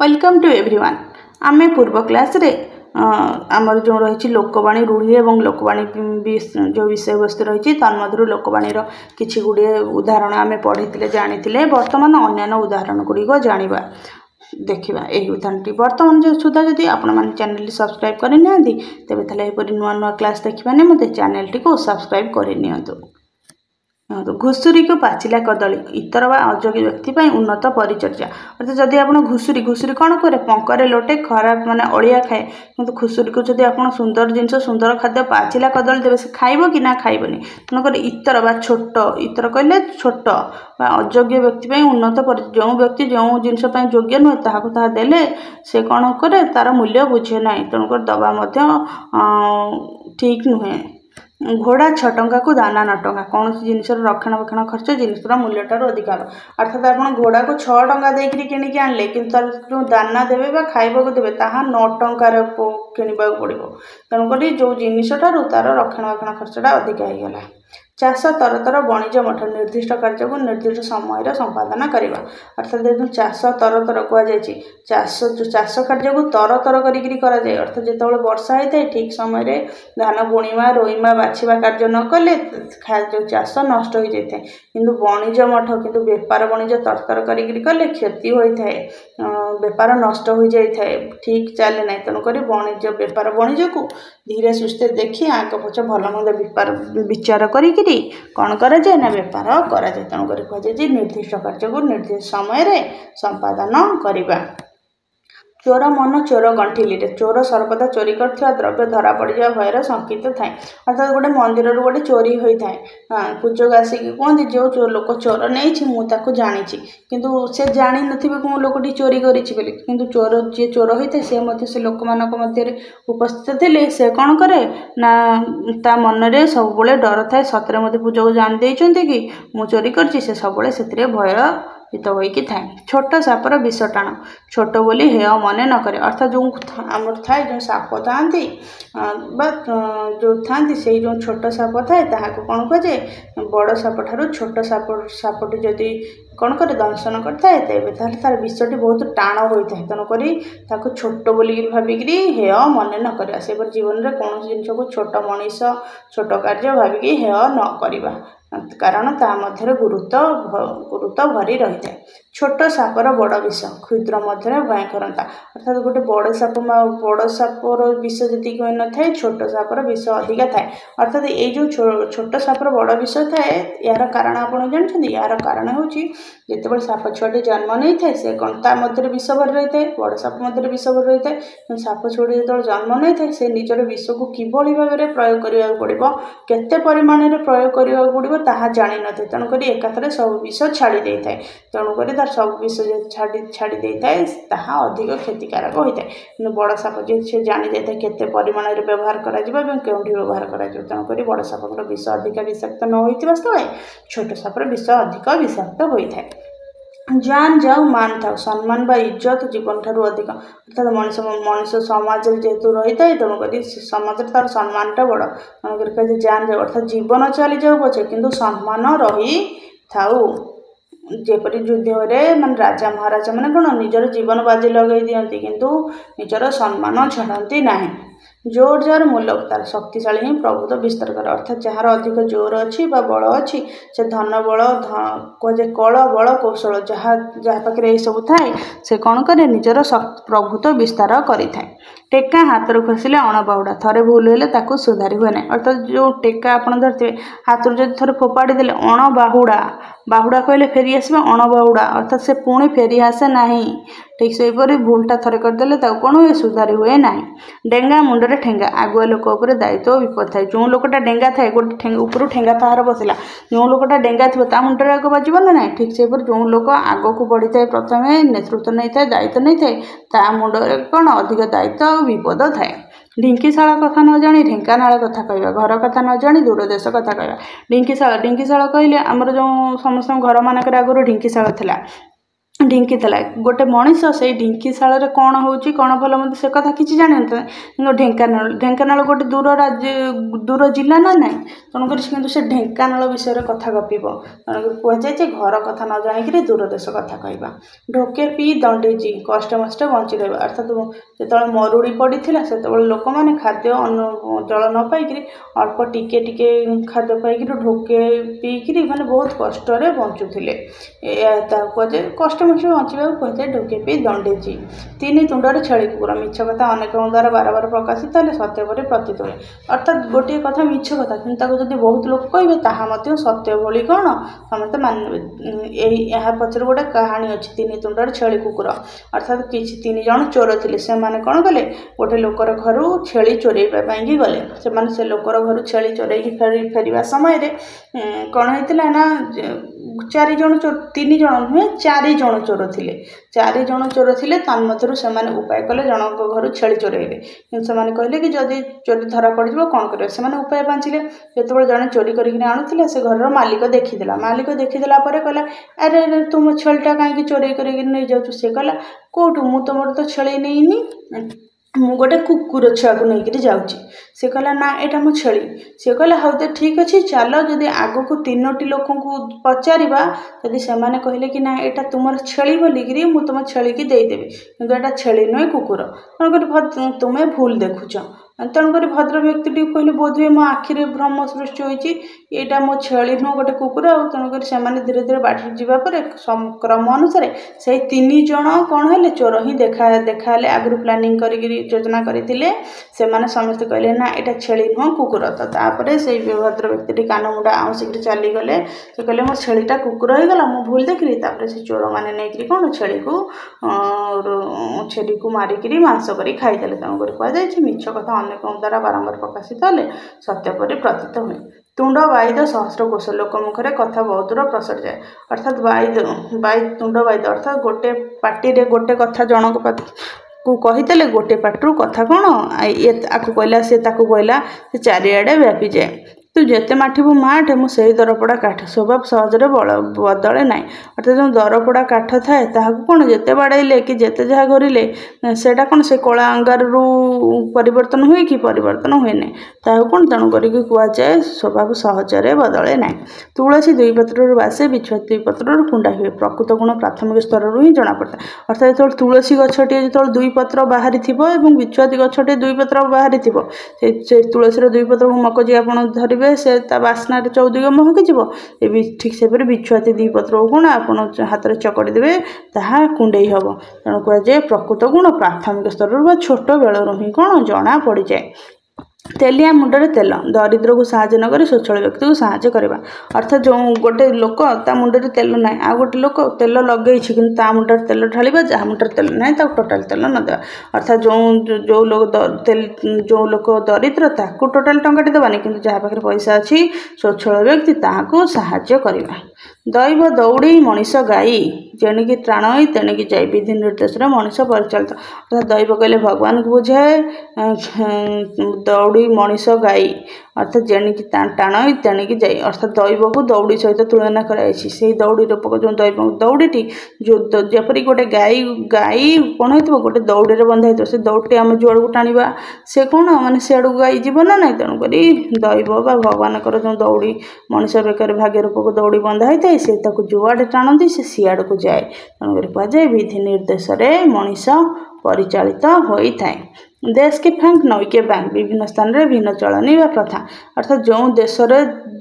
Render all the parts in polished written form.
Welcome to everyone. आमे पूर्व class रे आमर जो रही लोकवाणी रूढ़ी और लोकवाणी जो विषय वस्तु रही तन्मध्य लोकवाणी किसी गुड़े उदाहरण आम पढ़ी जानी बर्तमान अन्य उदाहरण गुड़िक जाना देखा यही उदाहरण बर्तमान जो सुधा जदि आपण मैंने चैनल सब्सक्राइब करना तेरे तापर नुआ नुआ क्लास देखा मत चैनल टी सब्सक्राइब करनी। घुषुरी को पाचिला कदली इतर व अयोग्य व्यक्ति उन्नत परिचर्या अर्थात जदि आप घुषुरी घुषुरी कौन करे पंकरे लोटे खराब माने अड़िया खाए कि घुषुरी को जदि आप सुंदर जिनस सुंदर खाद्य पाचिला कदली देवे से खाइब कि ना खाइबनी तेणुक इतर बा छोट इतर कहले छोट अयोग्य व्यक्ति उन्नत जो व्यक्ति जो जिनस योग्य नुहे ताहा देले से कौन करे तार मूल्य बुझे ना तेणुक दबा ठीक नुहे। घोड़ा 6 टंका को दाना 9 टंका कौन जिनस रक्षणाबेक्षण खर्च जिनसर मूल्य ठार अधिकार अर्थात आप घोड़ा को 6 टंका देकर किणिक आनले कि जो दाना देवे खाइबा को देवे ताहा 9 टंकार किणवा पड़ो तेणुक जो जिनस ठार तार रक्षणाबेक्षण खर्चटा अधिक होगला। चाष तरतर वाणिज्य मठ निर्दिष्ट कार्य को निर्दिष्ट समय संपादन करवा अर्थात जो चाष तरतर कहुई चाष कार्य को तरतर कराए अर्थात जो वर्षा होता है ठीक समय धान बुणीमा रोईमा बाछवा कार्य न कले जो चाष नष्ट हो जाए कि वाणिज्य मठ कि बेपार वाणिज्य तरतर कले क्षति होता है बेपार नष्ट हो जाए ठीक चले ना तेणुक वाणिज्य बेपार वाणिज्य को धीरे सुस्थे देखी आग पछ भल मंद विचार करी कौन कराए ना बेपार कराए तेणुक कहुए निर्दिष्ट कार्य को निर्दिष्ट समय संपादन करवा। चोर मन चोर गंठिली चोर सर्वदा चोरी कर द्रव्य धरा पड़ जा भयर शंकित थाए अर्थात गोटे मंदिर गोटे चोरी होता है पूजक आसिक कहते जो लोक चोर नहीं मुझे जानी किंतु से जानी नथिबे कौन लोकटी चोरी करी किंतु चोर जी चोर होता है से लोक मान मध्य उपस्थित थे से कौन करे ना ता मन में सब डर थाए सतरे मत पूजक जान देते कि मु चोरी कर सब भय हित होइकी थाए। छोट सापर विष टाण छोट बोली हेय मने न करे अर्थात जो आमर थाए जो साप था जो था से जो छोट साप थाए ताहाको कौन कहे बड़ साप ठारू छोट सापटी जदि कौन करे दंशन करता है तेज तार विषटी बहुत टाण होता है तेणुक छोट बोलिकी भाविक हेय मन न कर से जीवन में कौन जिनस को छोट मनीष छोट कार्य भाविकी हेय न करवा कारण ता मध्य गुरुत्व भरी रही है। छोट सापर बड़ विष क्षुद्र मध्य भयंकरता अर्थात गोटे बड़ सापर विष जी न थाए छोट सापर विष अधिका थाए अर्थात ये जो छोट सापर बड़ विष थाए यार कारण आप जानते यार कारण हूँ जिते साप छुआटी जन्म नहीं थाए से कौन ता मध्य विष भरी रही है बड़ साप मध्य विष भरी रही है साप छुआटी जो जन्म नहीं थाए से निजर विष को किभली भाव में प्रयोग करने पड़ो केते परिमाण में प्रयोग करने पड़ो ताहा जानी नथे तेणुक एकाथरे सब विष छाड़ी दे थाए तेणुक तार सब विष छाड़ी दे थाए ताहा अधिक क्षतिकारक होता है कि बड़ साप जी से जानी जाए केते परिमाण में व्यवहार करा केउठी व्यवहार करा तेणुक बड़ सापर विष अधिक विषाक्त न होइतिबा स्थले छोट सापर विष अधिक विषाक्त होता है। जान जाऊ मान था सम्मान बा इज्जत जीवन ठारू अधिक अर्थात मनीष समाज जेहेतु रही है तेणुक समाज तार सम्मानटा बड़ तेणुक जान जाऊ अर्थात जीवन चली जाऊ पछे किंतु सम्मान रही थाऊ जेपरी युद्ध मान राजा महाराजा मैंने कौन निजर जीवन बाजी लगे दिखती किंतु निजर सम्मान छाड़ती ना। जोर जार मूलक तार शक्तिशाली ही प्रभुत्व विस्तार कर अर्थात जार अधिक जोर अच्छी बल अच्छी से धन बल कहे कल बल कौशल जहाँ पाखे सब थाए से कौन करे निजर प्रभुत्व विस्तार करें। टेका हाथ रू खसिले अण बाहुड़ा थरे भूल हेले ताकू सुधारी हुए ना अर्थात जो टेका आप धरते हाथ रू जब थोड़े फोपाड़ी देले अण बाहुड़ा बाहुड़ा कहले फेरी आसबे अण बाहुड़ा अर्थात से पुणी फेरी आसे ना ठीक से भूलटा थरे करदे कौन हुए सुधारी हुए ना। डेंगा मुंडे ठेंगा आगुआ लोक दायित्व विपद थाए जो लोकटा डेंगा थाए गोटे ऊपर ठेंगा पहाड़ बसला जो लोकटा डेंगा थी मुंडे आग बाजब ना ना ठीक से जो लोक आग को बढ़ी थाए प्रथम नेतृत्व नहीं था दायित्व नहीं थाए ता मुंडे कौन अधिक दायित्व विपद थाए। ढिंकीशाला कथा न जानी ढेंकानाल कथा कहवा घर कथा न जानी दूर देश कथा कहवा। ढिंकीशाला कहले आमर जो समस्त घर मानक आगुरी ढिंकीशाला थिला ढिंकी था गोटे मनीष से ढिंकीशाल कौन हो कौन भल मत से कथा किसी जान ना ढेंकानाल गोटे दूर राज्य दूर जिला ना ना तेणुक से ढेंकानाल विषय कथा गपिब तेणुक कहुए घर कथा न जाणिक दूर देश कथा कहवा ढोके पी दंडेजी कष्ट मष्ट बंची रहा अर्थात जो मरुड़ी पड़ा से लोक मैंने खाद्य जल न पाइक अल्प टिके टिके खाद्य पाइक ढोके पीकि माने बहुत कष्ट बंचुले कहुए कष्ट बंचा कहुए ढोके पी दंडेजी तीन तुंडर छेली कुकुर मिछ कथा अनेक द्वारा बार बार प्रकाशित हेल्ले सत्य पर प्रतीत हुए अर्थात गोटे कथा मिछ कथा कि जब बहुत लोग कहे ताहा सत्य भली कौन समस्त मानवे यहाँ पचर गोटे कहानी अच्छी तीन तुंडर छेली कुकुर अर्थात किसी तीन जन चोर थे से कौन कले गोटे लोकर घर छेली चोरईवाई गले से लोकर घर छेली चोरई फेर समय कौन होता ना चार जन चोर तीन जन नुहे चार जन चोर थे चार जन चोर थे तन्मध्य से उपाय कले जनक घर छेली चोरईले कि कहले कि जदि चोरी धरा पड़ कौन करेंगे से उपाय बांचिले जो जड़े चोरी करके आणुला से घर मालिक देखीदेला मालिक देखीदेला कहला अरे अरे तुम छेलीटा कहीं चोरी करके नहीं जाऊँ सी कहला कौटू मु तुम तो छेली नहीं मु गोटे कुकुर छुआ को लेकिन जाऊँगी सी कहला ना यहाँ मो छेली सी कहला हाँ तो ठीक अच्छे चल जदि आग को तीनोटी लोक को पचार जदि से कहले कि ना यहाँ तुम छेली बोलिकी मुझे तुम छेली की देदेवी कि यहाँ छेली नुहे कुकुर तेणुक तुम्हें भूल देखुच तेणुक भद्र व्यक्ति कहले बोधे मो आखिरे भ्रम सृष्टि होती यहाँ मो छेली नुह गोटे कुकुर तेणुक से धीरे धीरे बाटी जावापर क्रम अनुसार से तीन जन कौन है चोर ही देखाले आगु प्लानिंग कर योजना करते समस्ते कहले ना यहाँ छेली नुह कुकुर तो से भद्र व्यक्ति कान मुंडा आउसिक चलीगले से कहले मो छेलीटा कुकुर हो गला मु भूल देखली से चोर मैंने नहीं कौन छेली को मारिक मांस कर खाईदे तेणुक कहुई मिछ कथा अनेक द्वारा बारंबार प्रकाशित हेल्ले सत्य पर प्रतीत हुए तुंड वाईद सहस्र कोश लोक मुखरे कथा बहुत दूर प्रसर जाए अर्थात वाईद तुंड वाईद अर्थात गोटे पार्टी गोटे कथा जनक को कहीदेले गोटे पार्टी कथा कौन ये कहला सी कहला से चारिआडे व्यापी जाए तू जिते माठिबू माठ मुझे दरपड़ा काठ स्वभाव सहजरे बदले ना अर्थात जो दरपड़ा काठ थाए कौन जिते बाड़े कि जिते जहाँ घोरिले सेटा कौन से कला अंगार परिवर्तन हुए कि परिवर्तन हुए ना कौन तेणुक कहुए स्वभाव सहजरे बदले ना तुलसी दुई पत्र बासे बिछुआ दुई पत्र कुंडा हुए प्रकृत गुण प्राथमिक स्तर ही जना पड़ता अर्थात जो तुलसी गछटे जो दुई पत्र बाहरी और बिछुआती गछटे दुई पत्र बाहरी से तुलसी दुई पत्र को मकजी आप धर से बास्नार चौदिग महकी ठीक से बिछुआती दी पत्र गुण आप हाथ में चकड़ी देवे ताहा कुंडे हम तेणु कहुए प्रकृत गुण प्राथमिक स्तर छोट बेलू ही कौन जना पड़ जाए तेलिया मुंडे तेल दरिद्र को साहय नक स्वच्छल व्यक्ति को साहय करवा अर्थात जो गोटे लोक ता मुंडे तेल ना आ गोटे लोक तेल लगे कि मुंडे तेल ढाला जहाँ मुंडे तेल ना टोटाल तेल न देवा अर्थात जो लोक दरिद्र ताकू टोटाल टंकाटी देवानी कि जहाँ पाखे पैसा अच्छी स्वच्छल व्यक्ति ताकू साहय करवा दैव दौड़ी मनीष गाई जेणिकी त्राण तेणिकी जाए विधि निर्देश मनीष परिचालित अर्थात दैव कहले भगवान को बुझाए दौड़ी मनीष गाई अर्थात जेणिकी टाण तेणिकी जाए अर्थात दैव को दौड़ी सहित तुलना कर दौड़ी रूपक जो दैव दौड़ी जो जपरी गोटे गाई गाई कौन हो गोटे दौड़ी बंधा हो से दौड़ी आम जुआड़ को टाणा से कौन मैंने सियाड़ को गाई जीव ना ना तेणुक दैव बा भगवान जो दौड़ी मनीष बेकार भाग्य रूपक दौड़ी बंधा होता है से जुआड़े टाणती से सियाड़ को जाए तेणुक कहुए विधि निर्देश मनीष परिचालित होता है देश के फैंक नईके बैंक विभिन्न स्थान में भिन्न चलनी व प्रथा अर्थात जो देश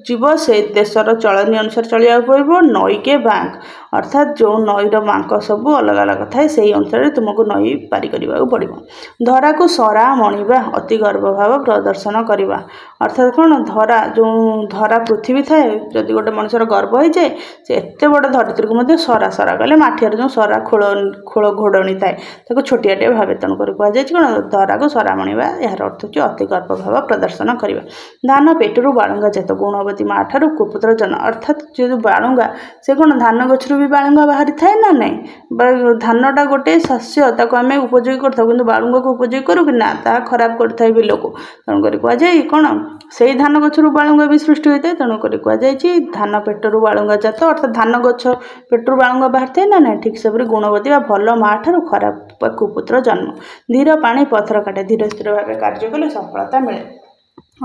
जीव से देशर चलनी अनुसार चलिया पड़ो नईके बैंक अर्थात जो नईर बांक सब अलग अलग थाए से अनुसार तुमको नई पारी करने पड़ो धरा को सरा मणिबा अति गर्व भाव प्रदर्शन करवा अर्थात कौन धरा जो धरा पृथ्वी थाए जदि गोटे मनुष्यर गर्व हो जाए से एत बड़ धरित्री को सरा सरा कले माठियार जो सरा खोल घोड़नी थाए छोटियाटे भावे तेणुक कहुए कौन धरा को सरा मणिबा यार अर्थ होची अति गर्व भाव प्रदर्शन करवा धान पेटरू बालुंगा जात गुणवती माँ ठार कुपुत्र जन अर्थात जो बालुंगा से कौन धान गचर भी बालुंगा बाहरी थाए ना नहीं धानटा गोटे शस्य आम उपयोगी करता कि बालुंगा को उपयोगी करूँ कि ना ता खराब करता बिल को तेणुक कहुए कौन ସେଇ ଧାନ ଗଛରୁ ବାଳୁଙ୍ଗା ବି ସୃଷ୍ଟି ହୋଇଥାଏ। ତେଣୁକରି କୁହାଯାଇଛି ଧାନ ପେଟରୁ ବାଳୁଙ୍ଗା ଜାତ, ଅର୍ଥାତ୍ ଧାନ ଗଛ ପେଟରୁ ବାଳୁଙ୍ଗା ବାହାରିଥାଏ ନା ନାହିଁ। ଠିକ୍ ସେପରି ଗୁଣବତୀ ବା ଭଲ ମା ଠାରୁ ଖରାପ ବା କୁପୁତ୍ର ଜନ୍ମ। ଧୀର ପାଣି ପଥର କାଟେ, ଧୀର ସ୍ଥିର ଭାବେ କାର୍ଯ୍ୟ କଲେ ସଫଳତା ମିଳେ।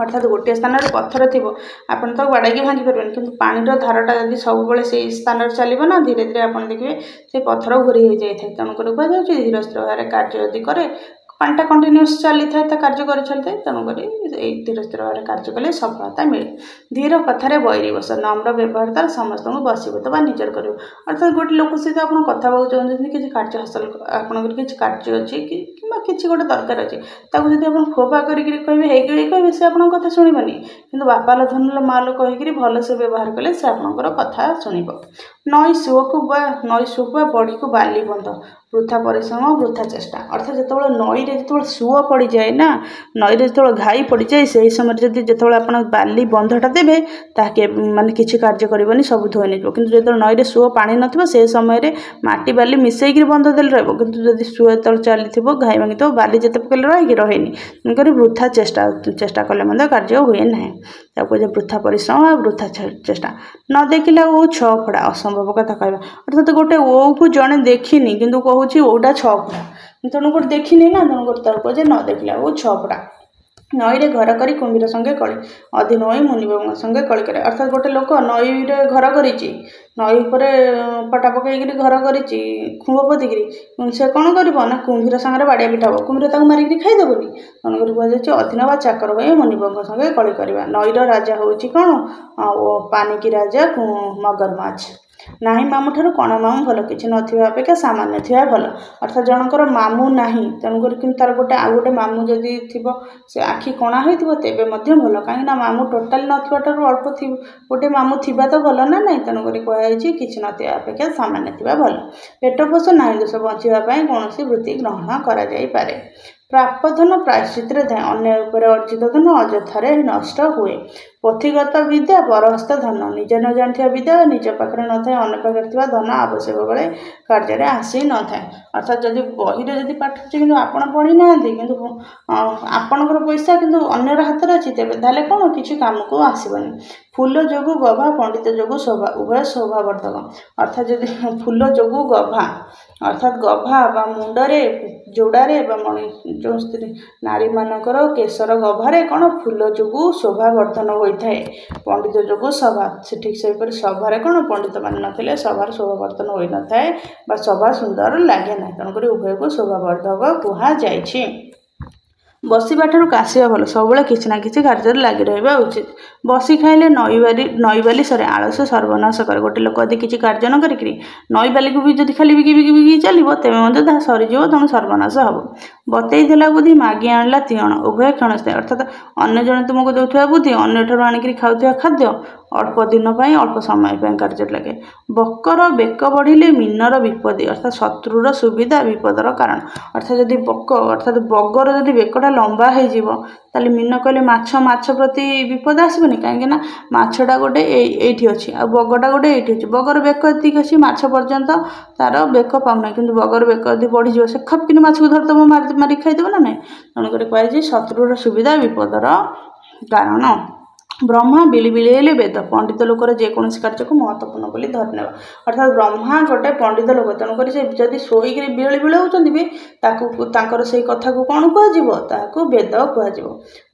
ଅର୍ଥାତ୍ ଗୋଟିଏ ସ୍ଥାନରେ ପଥର ଥିବ, ଆପଣ ତାକୁ ବାଡ଼େଇକି ଭାଙ୍ଗି ପାରିବେନି, କିନ୍ତୁ ପାଣିର ଧାରଟା ଯଦି ସବୁବେଳେ ସେଇ ସ୍ଥାନରେ ଚାଲିବ ନା, ଧୀରେ ଧୀରେ ଆପଣ ଦେଖିବେ ସେ ପଥର ଘୋରି ହୋଇଯାଇଥାଏ। ତେଣୁକରି କୁହାଯାଉଛି ଧୀର ସ୍ଥିର ଭାବରେ କାର୍ଯ୍ୟ ଯଦି କରେ, ପାଣିଟା କଣ୍ଟିନ୍ୟୁଅସ୍ ଚାଲିଥାଏ, ତା କାର୍ଯ୍ୟ କରି ଚାଲିଥାଏ। ତେଣୁକରି ଏଇ ଧୀର ସ୍ଥିର ଭାବରେ କାର୍ଯ୍ୟ କଲେ ସଫଳତା ମିଳେ। ଧୀର କଥାରେ ବୈରୀ ବସ, ନମ୍ର ବ୍ୟବହାର ଦ୍ୱାରା ସମସ୍ତଙ୍କୁ ବଶୀଭୂତ ବା ନିଜର କରିବ। ଅର୍ଥାତ୍ ଗୋଟେ ଲୋକ ସହିତ ଆପଣ କଥା ହେବାକୁ ଚାହୁଁଛନ୍ତି, କିଛି କାର୍ଯ୍ୟ ହାସଲ, ଆପଣଙ୍କର କିଛି କାର୍ଯ୍ୟ ଅଛି କିମ୍ବା କିଛି ଗୋଟେ ଦରକାର ଅଛି, ତାକୁ ଯଦି ଆପଣ ଫୋପା କରିକି କହିବେ ହେଇକି କହିବେ, ସେ ଆପଣଙ୍କ କଥା ଶୁଣିବନି। କିନ୍ତୁ ବାପା ଲୋ ଧନ ଲୋ ମା ଲୋ କହିକିରି ଭଲସେ ବ୍ୟବହାର କଲେ ସେ ଆପଣଙ୍କର କଥା ଶୁଣିବ। ନଈ ସୁଅକୁ ବା ବଢ଼ିକୁ ବାଲି ବନ୍ଧ, ବୃଥା ପରିଶ୍ରମ ବୃଥା ଚେଷ୍ଟା। ଅର୍ଥାତ୍ ଯେତେବେଳେ ନଈରେ ଯେତେବେଳେ ସୁଅ ପଡ଼ିଯାଏ ନା, ନଈରେ ଯେତେବେଳେ ଘାଇ ପଡ଼ିଯାଏ, ସେହି ସମୟରେ ଯେତେବେଳେ ଆପଣ ବାଲି ବନ୍ଧଟା ଦେବେ, ତାହା ମାନେ କିଛି କାର୍ଯ୍ୟ କରିବନି, ସବୁ ଧୋଇ ନେଇଯିବ। କିନ୍ତୁ ଯେତେବେଳେ ନଈରେ ସୁଅ ପାଣି ନଥିବ, ସେ ସମୟରେ ମାଟି ବାଲି ମିଶାଇକିରି ବନ୍ଧ ଦେଲେ ରହିବ। କିନ୍ତୁ ଯଦି ସୁଅ ଯେତେବେଳେ ଚାଲିଥିବ, ଘାଇ ଭାଙ୍ଗିଥିବ, ବାଲି ଯେତେ ପକାଇଲେ ରହେନି। ତେଣୁକରି ବୃଥା ଚେଷ୍ଟା କଲେ ମଧ୍ୟ କାର୍ଯ୍ୟ ହୁଏ ନାହିଁ। ତାକୁ କୁହାଯାଏ ବୃଥା ପରିଶ୍ରମ ବା ବୃଥା ଚେଷ୍ଟା। ନ ଦେଖିଲା ଓ ଛଅ ଫଡ଼ା, ଅସମ୍ଭବ କଥା କହିବା। ଅର୍ଥାତ୍ ଗୋଟେ ଓକୁ ଜଣେ ଦେଖିନି କିନ୍ତୁ କହୁଛି ଓଟା 6 ଫଡ଼ା, ତେଣୁକରି ଦେଖିନି ନା, ତେଣୁକରି ତାକୁ କୁହାଯାଏ ନ ଦେଖିଲା ଓ 6 ଫଡ଼ା। ନଈରେ ଘର କରି କୁମ୍ଭୀର ସଙ୍ଗେ କଳି, ଅଧୀନ ହୋଇ ମୁନିବାବୁଙ୍କ ସଙ୍ଗେ କଳି କରେ। ଅର୍ଥାତ୍ ଗୋଟେ ଲୋକ ନଈରେ ଘର କରିଛି, ନଈ ଉପରେ ପଟା ପକାଇକିରି ଘର କରିଛି ଖୁମ୍ବ ପୋତିକିରି, ସେ କ'ଣ କରିବ ନା କୁମ୍ଭୀର ସାଙ୍ଗରେ ବାଡ଼ିଆ ପିଟା ହେବ, କୁମ୍ଭୀର ତାକୁ ମାରିକିରି ଖାଇଦେବନି। ତେଣୁକରି କୁହାଯାଉଛି ଅଧୀନ ବା ଚାକର ହୋଇ ମୁନିବାବୁଙ୍କ ସଙ୍ଗେ କଳି କରିବା। ନଈର ରାଜା ହେଉଛି କ'ଣ, ପାନିକି ରାଜା ମଗରମାଛ। ନାହିଁ ମାମୁଁ ଠାରୁ କଣ ମାମୁଁ ଭଲ, କିଛି ନଥିବା ଅପେକ୍ଷା ସାମାନ୍ୟ ଥିବା ଭଲ। ଅର୍ଥାତ୍ ଜଣଙ୍କର ମାମୁଁ ନାହିଁ, ତେଣୁକରି କିନ୍ତୁ ତାର ଆଉ ଗୋଟେ ମାମୁଁ ଯଦି ଥିବ, ସେ ଆଖି କଣା ହୋଇଥିବ, ତେବେ ମଧ୍ୟ ଭଲ। କାହିଁକିନା ମାମୁଁ ଟୋଟାଲି ନଥିବା ଠାରୁ ଅଳ୍ପ ଗୋଟେ ମାମୁଁ ଥିବା ତ ଭଲ ନା ନାହିଁ। ତେଣୁକରି କୁହାଯାଇଛି କିଛି ନଥିବା ଅପେକ୍ଷା ସାମାନ୍ୟ ଥିବା ଭଲ। ପେଟ ପୋଷ ନାହିଁ ଦୋଷ, ବଞ୍ଚିବା ପାଇଁ କୌଣସି ବୃତ୍ତି ଗ୍ରହଣ କରାଯାଇପାରେ। ପ୍ରାପ୍ୟ ଧନ ପ୍ରାୟଶ୍ଚିତ୍ତରେ ଥାଏ, ଅନ୍ୟ ଉପରେ ଅର୍ଜିତ ଧନ ଅଯଥାରେ ନଷ୍ଟ ହୁଏ। ପୋଥିଗତ ବିଦ୍ୟା ପରହସ୍ତ ଧନ, ନିଜ ନ ଜାଣିଥିବା ବିଦ୍ୟା ନିଜ ପାଖରେ ନଥାଏ, ଅନ୍ୟ ପାଖରେ ଥିବା ଧନ ଆବଶ୍ୟକ ବେଳେ କାର୍ଯ୍ୟରେ ଆସି ନଥାଏ। ଅର୍ଥାତ୍ ଯଦି ବହିରେ ଯଦି ପାଠ ଅଛି କିନ୍ତୁ ଆପଣ ପଢ଼ିନାହାନ୍ତି, କିନ୍ତୁ ଆପଣଙ୍କର ପଇସା କିନ୍ତୁ ଅନ୍ୟର ହାତରେ ଅଛି, ତେବେ ତାହେଲେ କ'ଣ କିଛି କାମକୁ ଆସିବନି। ଫୁଲ ଯୋଗୁଁ ଗଭା, ପଣ୍ଡିତ ଯୋଗୁଁ ଶୋଭା, ଉଭୟ ଶୋଭାବର୍ଦ୍ଧକ। ଅର୍ଥାତ୍ ଯଦି ଫୁଲ ଯୋଗୁଁ ଗଭା, ଅର୍ଥାତ୍ ଗଭା ବା ମୁଣ୍ଡରେ ଯୋଡ଼ାରେ ବା ଯେଉଁ ସ୍ତ୍ରୀ ନାରୀମାନଙ୍କର କେଶର ଗଭାରେ କ'ଣ ଫୁଲ ଯୋଗୁଁ ଶୋଭା ବର୍ଦ୍ଧନ ହୋଇଥାଏ, ପଣ୍ଡିତ ଯୋଗୁଁ ସଭା। ସେ ଠିକ୍ ସେହିପରି ସଭାରେ କ'ଣ ପଣ୍ଡିତମାନେ ନଥିଲେ ସଭାର ଶୋଭା ବର୍ଦ୍ଧନ ହୋଇନଥାଏ ବା ସଭା ସୁନ୍ଦର ଲାଗେ ନାହିଁ। ତେଣୁକରି ଉଭୟକୁ ଶୋଭାବର୍ଦ୍ଧକ କୁହାଯାଇଛି। ବସିବା ଠାରୁ କାଶିବା ଭଲ, ସବୁବେଳେ କିଛି ନା କିଛି କାର୍ଯ୍ୟରେ ଲାଗି ରହିବା ଉଚିତ। ବସି ଖାଇଲେ ନଈବାଲି ସରେ, ଆଳସ୍ୟ ସର୍ବନାଶ କରେ। ଗୋଟେ ଲୋକ ଯଦି କିଛି କାର୍ଯ୍ୟ ନ କରିକିରି ନଈବାଲିକୁ ବି ଯଦି ଖାଲି ବିକି ଚାଲିବ, ତେବେ ମଧ୍ୟ ତାହା ସରିଯିବ, ତେଣୁ ସର୍ବନାଶ ହେବ। ବତେଇ ଦେଲା ବୁଦ୍ଧି, ମାଗି ଆଣିଲା ତିଅଣ, ଉଭୟ କ୍ଷଣସ୍ଥାୟୀ। ଅର୍ଥାତ୍ ଅନ୍ୟ ଜଣେ ତୁମକୁ ଦେଉଥିବା ବୁଦ୍ଧି, ଅନ୍ୟଠାରୁ ଆଣିକିରି ଖାଉଥିବା ଖାଦ୍ୟ ଅଳ୍ପ ଦିନ ପାଇଁ, ଅଳ୍ପ ସମୟ ପାଇଁ କାର୍ଯ୍ୟରେ ଲାଗେ। ବକର ବେକ ବଢ଼ିଲେ ମିନର ବିପତ୍ତି, ଅର୍ଥାତ୍ ଶତ୍ରୁର ସୁବିଧା ବିପଦର କାରଣ। ଅର୍ଥାତ୍ ଯଦି ବଗର ଯଦି ବେକଟା ଲମ୍ବା ହେଇଯିବ, ତାହେଲେ ମିନ କହିଲେ ମାଛ ପ୍ରତି ବିପଦ ଆସିବନି। କାହିଁକିନା ମାଛଟା ଗୋଟେ ଏଇଠି ଅଛି, ଆଉ ବଗଟା ଗୋଟେ ଏଇଠି ଅଛି। ବଗର ବେକ ଏତିକି ଅଛି, ମାଛ ପର୍ଯ୍ୟନ୍ତ ତାର ବେକ ପାଉନାହିଁ, କିନ୍ତୁ ବଗର ବେକ ଯଦି ବଢ଼ିଯିବ, ସେ ଖପ୍କିନି ମାଛକୁ ଧରିଦେବ, ମାରିକି ଖାଇଦେବ ନା ନାହିଁ। ତେଣୁକରି କୁହାଯାଇଛି ଶତ୍ରୁର ସୁବିଧା ବିପଦର କାରଣ। ବ୍ରହ୍ମା ବିଳିବିଳେଇଲେ ବେଦ, ପଣ୍ଡିତ ଲୋକର ଯେକୌଣସି କାର୍ଯ୍ୟକୁ ମହତ୍ତ୍ୱପୂର୍ଣ୍ଣ ବୋଲି ଧରିନେବା। ଅର୍ଥାତ୍ ବ୍ରହ୍ମା ଗୋଟେ ପଣ୍ଡିତ ଲୋକ, ତେଣୁକରି ସେ ଯଦି ଶୋଇକିରି ବିଳି ବିଳଉଛନ୍ତି ବି, ତାଙ୍କର ସେଇ କଥାକୁ କ'ଣ କୁହାଯିବ, ତାହାକୁ ବେଦ କୁହାଯିବ।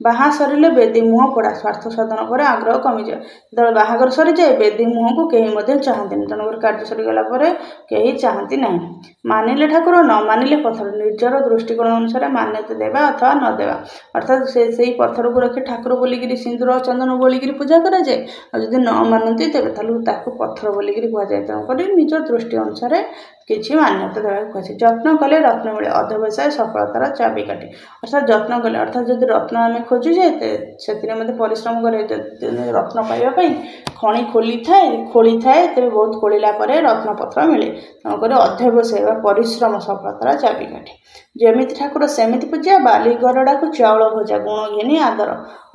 ବାହା ସରିଲେ ବେଦୀ ମୁହଁ ପୋଡ଼ା, ସ୍ୱାର୍ଥ ସାଧନ ପରେ ଆଗ୍ରହ କମିଯାଏ। ଯେତେବେଳେ ବାହାଘର ସରିଯାଏ, ବେଦୀ ମୁହଁକୁ କେହି ମଧ୍ୟ ଚାହାନ୍ତିନି, ତେଣୁକରି କାର୍ଯ୍ୟ ସରିଗଲା ପରେ କେହି ଚାହାନ୍ତି ନାହିଁ। ମାନିଲେ ଠାକୁର, ନ ମାନିଲେ ପଥର, ନିଜର ଦୃଷ୍ଟିକୋଣ ଅନୁସାରେ ମାନ୍ୟତା ଦେବା ଅଥବା ନ ଦେବା। ଅର୍ଥାତ୍ ସେଇ ପଥରକୁ ରଖି ଠାକୁର ବୋଲିକିରି ସିନ୍ଦୁର ଚନ୍ଦନ ବୋଳିକିରି ପୂଜା କରାଯାଏ, ଆଉ ଯଦି ନ ମାନନ୍ତି ତେବେ ତାହେଲେ ତାକୁ ପଥର ବୋଲିକିରି କୁହାଯାଏ। ତେଣୁକରି ନିଜ ଦୃଷ୍ଟି ଅନୁସାରେ କିଛି ମାନ୍ୟତା ଦେବାକୁ କୁହାଯାଏ। ଯତ୍ନ କଲେ ରତ୍ନ ମିଳେ, ଅଧ୍ୟବସାୟ ସଫଳତାର ଚାବିକାଠି। ଅର୍ଥାତ୍ ଯତ୍ନ କଲେ, ଅର୍ଥାତ୍ ଯଦି ରତ୍ନ ଆମେ ଖୋଜୁଛେ, ସେଥିରେ ମଧ୍ୟ ପରିଶ୍ରମ କରେ। ରତ୍ନ ପାଇବା ପାଇଁ ଖଣି ଖୋଳିଥାଏ, ତେବେ ବହୁତ ଖୋଳିଲା ପରେ ରତ୍ନପତ୍ର ମିଳେ। ତେଣୁକରି ଅଧ୍ୟବସାୟ ବା ପରିଶ୍ରମ ସଫଳତାର ଚାବିକାଠି। ଯେମିତି ଠାକୁର ସେମିତି ପୂଜା, ବାଲି ଗରଡ଼ାକୁ ଚାଉଳ ଭଜା, ଗୁଣ ଘେନି ଆଦର।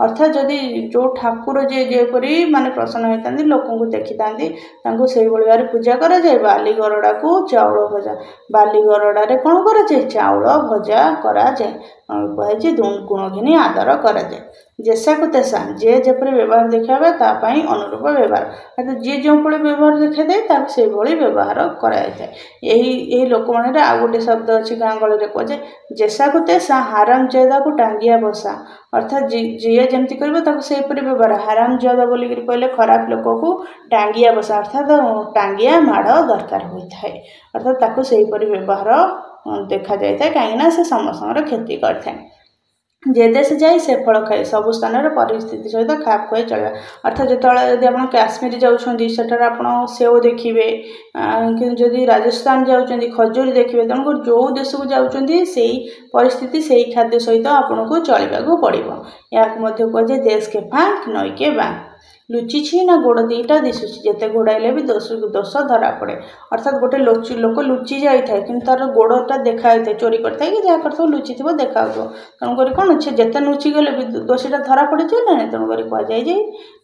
ଅର୍ଥାତ୍ ଯଦି ଯେଉଁ ଠାକୁର ଯେପରି ମାନେ ପ୍ରସନ୍ନ ହୋଇଥାନ୍ତି, ଲୋକଙ୍କୁ ଦେଖିଥାନ୍ତି, ତାଙ୍କୁ ସେଇଭଳି ଭାବରେ ପୂଜା କରାଯାଏ। ବାଲି ଗରଡ଼ାକୁ ଚାଉଳ ଭଜା, ବାଲି ଗରଡ଼ାରେ କ'ଣ କରାଯାଏ, ଚାଉଳ ଭଜା କରାଯାଏ। କୁହାଯାଇଛି ଗୁଣ ଘିନି ଆଦର କରାଯାଏ। ଯେସାକୁ ତେସା ଯେ ଯେପରି ବ୍ୟବହାର ଦେଖାଇବା ତା ପାଇଁ ଅନୁରୂପ ବ୍ୟବହାର, ଅର୍ଥାତ୍ ଯିଏ ଯେଉଁଭଳି ବ୍ୟବହାର ଦେଖାଇଥାଏ ତାକୁ ସେଇଭଳି ବ୍ୟବହାର କରାଯାଇଥାଏ। ଏହି ଲୋକବାଣୀରେ ଆଉ ଗୋଟେ ଶବ୍ଦ ଅଛି, ଗାଁ ଗହଳିରେ କୁହାଯାଏ ଯେସାକୁ ତେସା ହାରାମଜାଦାକୁ ଟାଙ୍ଗିଆ ବସା, ଅର୍ଥାତ୍ ଯିଏ ଯେମିତି କରିବ ତାକୁ ସେହିପରି ବ୍ୟବହାର। ହାରାମଜାଦା ବୋଲିକରି କହିଲେ ଖରାପ ଲୋକକୁ ଟାଙ୍ଗିଆ ବସା, ଅର୍ଥାତ୍ ଟାଙ୍ଗିଆ ମାଡ଼ ଦରକାର ହୋଇଥାଏ, ଅର୍ଥାତ୍ ତାକୁ ସେହିପରି ବ୍ୟବହାର ଦେଖାଯାଇଥାଏ, କାହିଁକିନା ସେ ସମସ୍ତଙ୍କର କ୍ଷତି କରିଥାଏ। ଯେ ଦେଶ ଯାଇ ସେ ଫଳ ଖାଏ, ସବୁ ସ୍ଥାନରେ ପରିସ୍ଥିତି ସହିତ ଖାପ ଖୁଆଇ ଚଳିବା, ଅର୍ଥାତ୍ ଯେତେବେଳେ ଯଦି ଆପଣ କାଶ୍ମୀର ଯାଉଛନ୍ତି ସେଠାରେ ଆପଣ ସେଓ ଦେଖିବେ, କିନ୍ତୁ ଯଦି ରାଜସ୍ଥାନ ଯାଉଛନ୍ତି ଖଜୁରୀ ଦେଖିବେ। ତେଣୁକରି ଯେଉଁ ଦେଶକୁ ଯାଉଛନ୍ତି ସେଇ ପରିସ୍ଥିତି ସେଇ ଖାଦ୍ୟ ସହିତ ଆପଣଙ୍କୁ ଚଳିବାକୁ ପଡ଼ିବ। ଏହାକୁ ମଧ୍ୟ କୁହାଯାଏ ଦେଶ କେ ଫାଙ୍କ ନଈକେ ବାଙ୍କ, ଲୁଚିଛି ନା ଗୋଡ଼ ଦୁଇଟା ଦିଶୁଛି, ଯେତେ ଘୋଡ଼ାଇଲେ ବି ଦୋଷ ଧରା ପଡ଼େ, ଅର୍ଥାତ୍ ଗୋଟେ ଲୋକ ଲୁଚି ଯାଇଥାଏ କିନ୍ତୁ ତାର ଗୋଡ଼ଟା ଦେଖାଯାଇଥାଏ, ଚୋରି କରିଥାଏ କି ଯାହା କରିଥିବ ଲୁଚିଥିବ ଦେଖାଯାଉଥିବ। ତେଣୁକରି କ'ଣ ସେ ଯେତେ ଲୁଚିଗଲେ ବି ଦୋଷୀଟା ଧରା ପଡ଼ିଯିବ ନା ନାହିଁ, ତେଣୁକରି କୁହାଯାଏ ଯେ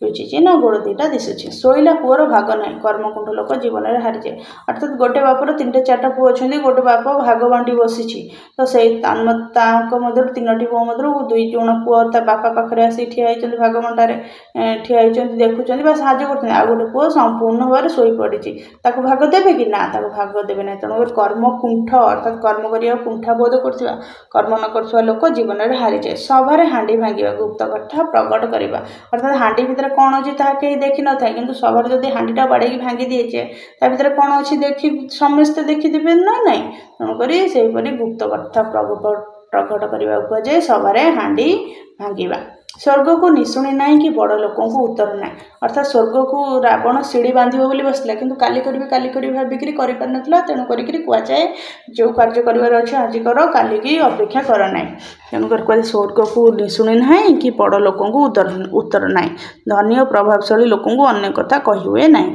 ଲୁଚିଛି ନା ଗୋଡ଼ ଦୁଇଟା ଦିଶୁଛି। ଶୋଇଲା ପୁଅର ଭାଗ ନାହିଁ, କର୍ମକୁଣ୍ଠ ଲୋକ ଜୀବନରେ ହାରିଯାଏ, ଅର୍ଥାତ୍ ଗୋଟେ ବାପର 3ଟା 4ଟା ପୁଅ ଅଛନ୍ତି, ଗୋଟେ ବାପ ଭାଗ ବାଣ୍ଟି ବସିଛି, ତ ସେଇ ତାଙ୍କ ମଧ୍ୟରୁ 3ଟି ପୁଅ ମଧ୍ୟରୁ 2 ଜଣ ପୁଅ ତା ବାପା ପାଖରେ ଆସି ଠିଆ ହେଇଛନ୍ତି, ଭାଗ ବଣ୍ଟାରେ ଠିଆ ହେଇଛନ୍ତି, ଦେଖୁଛନ୍ତି ବା ସାହାଯ୍ୟ କରୁଛନ୍ତି। ଆଉ ଗୋଟେ ପୁଅ ସମ୍ପୂର୍ଣ୍ଣ ଭାବରେ ଶୋଇପଡ଼ିଛି, ତାକୁ ଭାଗ ଦେବେ କି ନା, ତାକୁ ଭାଗ ଦେବେ ନାହିଁ। ତେଣୁକରି କର୍ମକୁଣ୍ଠ ଅର୍ଥାତ୍ କର୍ମ କରିବାକୁ କୁଣ୍ଠାବୋଧ କରୁଥିବା, କର୍ମ ନ କରୁଥିବା ଲୋକ ଜୀବନରେ ହାରିଯାଏ। ସଭାରେ ହାଣ୍ଡି ଭାଙ୍ଗିବା, ଗୁପ୍ତ କଥା ପ୍ରକଟ କରିବା, ଅର୍ଥାତ୍ ହାଣ୍ଡି ଭିତରେ କ'ଣ ଅଛି ତାହା କେହି ଦେଖିନଥାଏ, କିନ୍ତୁ ସଭାରେ ଯଦି ହାଣ୍ଡିଟା ବାଡ଼େଇକି ଭାଙ୍ଗି ଦିଆଯାଏ ତା ଭିତରେ କ'ଣ ଅଛି ସମସ୍ତେ ଦେଖିଦେବେ ନା ନାହିଁ। ତେଣୁକରି ସେହିପରି ଗୁପ୍ତ କଥା ପ୍ରକଟ କରିବାକୁ କୁହାଯାଏ ସଭାରେ ହାଣ୍ଡି ଭାଙ୍ଗିବା। ସ୍ୱର୍ଗକୁ ନିଶୁଣି ନାହିଁ କି ବଡ଼ ଲୋକଙ୍କୁ ଉତ୍ତର ନାହିଁ, ଅର୍ଥାତ୍ ସ୍ୱର୍ଗକୁ ରାବଣ ସିଡ଼ି ବାନ୍ଧିବ ବୋଲି ବସିଥିଲା, କିନ୍ତୁ କାଲି କରିବି ଭାବିକିରି କରିପାରିନଥିଲା। ତେଣୁ କରିକିରି କୁହାଯାଏ ଯେଉଁ କାର୍ଯ୍ୟ କରିବାର ଅଛି ଆଜି କର, କାଲିକି ଅପେକ୍ଷା କର ନାହିଁ। ତେଣୁକରି କୁହାଯାଏ ସ୍ୱର୍ଗକୁ ନିଶୁଣି ନାହିଁ କି ବଡ଼ ଲୋକଙ୍କୁ ଉତ୍ତର ନାହିଁ, ଧନୀ ଓ ପ୍ରଭାବଶାଳୀ ଲୋକଙ୍କୁ ଅନେକ କଥା କହିହୁଏ ନାହିଁ।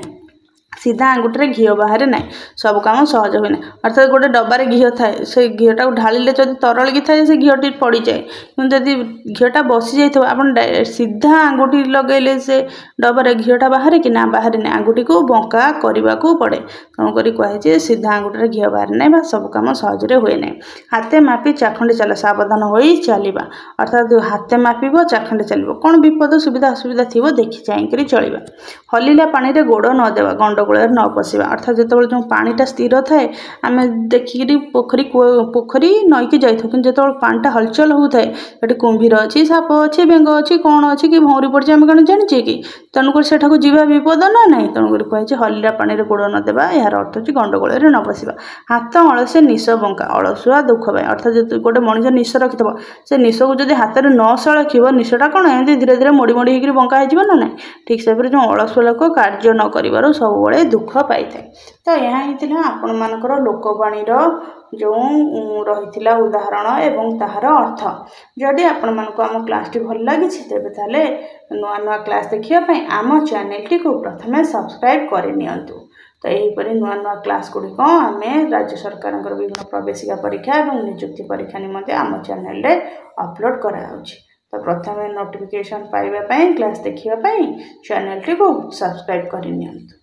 ସିଧା ଆଙ୍ଗୁଠିରେ ଘିଅ ବାହାରେ ନାହିଁ, ସବୁ କାମ ସହଜ ହୁଏ ନାହିଁ, ଅର୍ଥାତ୍ ଗୋଟେ ଡବାରେ ଘିଅ ଥାଏ, ସେ ଘିଅଟାକୁ ଢାଳିଲେ ଯଦି ତରଳିକି ଥାଏ ସେ ଘିଅଟି ପଡ଼ିଯାଏ, କିନ୍ତୁ ଯଦି ଘିଅଟା ବସିଯାଇଥିବ ଆପଣ ସିଧା ଆଙ୍ଗୁଠି ଲଗାଇଲେ ସେ ଡବାରେ ଘିଅଟା ବାହାରେ କି ନା, ବାହାରେ ନାହିଁ, ଆଙ୍ଗୁଠିକୁ ବଙ୍କା କରିବାକୁ ପଡ଼େ। ତେଣୁକରି କୁହାଯାଇଛି ସିଧା ଆଙ୍ଗୁଠିରେ ଘିଅ ବାହାରେ ନାହିଁ ବା ସବୁ କାମ ସହଜରେ ହୁଏ ନାହିଁ। ହାତେ ମାପି ଚାଖଣ୍ଡେ ଚାଲ, ସାବଧାନ ହୋଇ ଚାଲିବା, ଅର୍ଥାତ୍ ହାତେ ମାପିବ ଚାଖଣ୍ଡେ ଚାଲିବ, କ'ଣ ବିପଦ ସୁବିଧା ଅସୁବିଧା ଥିବ ଦେଖି ଚାହିଁକରି ଚଳିବା। ହଲିଲା ପାଣିରେ ଗୋଡ଼ ନ ଦେବା, ଗଣ୍ଡଗୋଳରେ ନ ପଶିବା, ଅର୍ଥାତ୍ ଯେତେବେଳେ ଯେଉଁ ପାଣିଟା ସ୍ଥିର ଥାଏ ଆମେ ଦେଖିକିରି ପୋଖରୀ ନଈକି ଯାଇଥାଉ, କିନ୍ତୁ ଯେତେବେଳେ ପାଣିଟା ହଲଚଲ ହେଉଥାଏ ସେଠି କୁମ୍ଭୀର ଅଛି, ସାପ ଅଛି, ବେଙ୍ଗ ଅଛି, କ'ଣ ଅଛି କି ଭଉଁରୀ ପଡ଼ିଛି ଆମେ କ'ଣ ଜାଣିଛେ କି, ତେଣୁକରି ସେଠାକୁ ଯିବା ବିପଦ ନା ନାହିଁ। ତେଣୁକରି କୁହାଯାଇଛି ହଲିଲା ପାଣିରେ ଗୋଡ଼ ନ ଦେବା, ଏହାର ଅର୍ଥ ହେଉଛି ଗଣ୍ଡଗୋଳରେ ନ ପଶିବା। ହାତ ଅଳସେ ନିଶ ବଙ୍କା, ଅଳସୁଆ ଦୁଃଖ ପାଇଁ, ଅର୍ଥାତ୍ ଯଦି ଗୋଟେ ମଣିଷ ନିଶ ରଖିଥିବ ସେ ନିଶକୁ ଯଦି ହାତରେ ନ ସଳଖିବ ନିଶଟା କ'ଣ ଏମିତି ଧୀରେ ଧୀରେ ମୋଡ଼ି ହେଇକିରି ବଙ୍କା ହେଇଯିବ ନା ନାହିଁ। ଠିକ୍ ସେପରି ଯେଉଁ ଅଳସୁଆ ଲୋକ କାର୍ଯ୍ୟ ନ କରିବାରୁ ସବୁବେଳେ ଦୁଃଖ ପାଇଥାଏ। ତ ଏହା ହିଁ ଥିଲା ଆପଣମାନଙ୍କର ଲୋକବାଣୀର ଯେଉଁ ରହିଥିଲା ଉଦାହରଣ ଏବଂ ତାହାର ଅର୍ଥ। ଯଦି ଆପଣମାନଙ୍କୁ ଆମ କ୍ଲାସ୍ଟି ଭଲ ଲାଗିଛି ତେବେ ତାହେଲେ ନୂଆ କ୍ଲାସ୍ ଦେଖିବା ପାଇଁ ଆମ ଚ୍ୟାନେଲଟିକୁ ପ୍ରଥମେ ସବସ୍କ୍ରାଇବ୍ କରିନିଅନ୍ତୁ। ତ ଏହିପରି ନୂଆ କ୍ଲାସ୍ ଗୁଡ଼ିକ ଆମେ ରାଜ୍ୟ ସରକାରଙ୍କର ବିଭିନ୍ନ ପ୍ରବେଶିକା ପରୀକ୍ଷା ଏବଂ ନିଯୁକ୍ତି ପରୀକ୍ଷା ନିମନ୍ତେ ଆମ ଚ୍ୟାନେଲରେ ଅପଲୋଡ଼ କରାଯାଉଛି। ତ ପ୍ରଥମେ ନୋଟିଫିକେସନ୍ ପାଇବା ପାଇଁ, କ୍ଲାସ୍ ଦେଖିବା ପାଇଁ ଚ୍ୟାନେଲଟିକୁ ସବସ୍କ୍ରାଇବ୍ କରିନିଅନ୍ତୁ।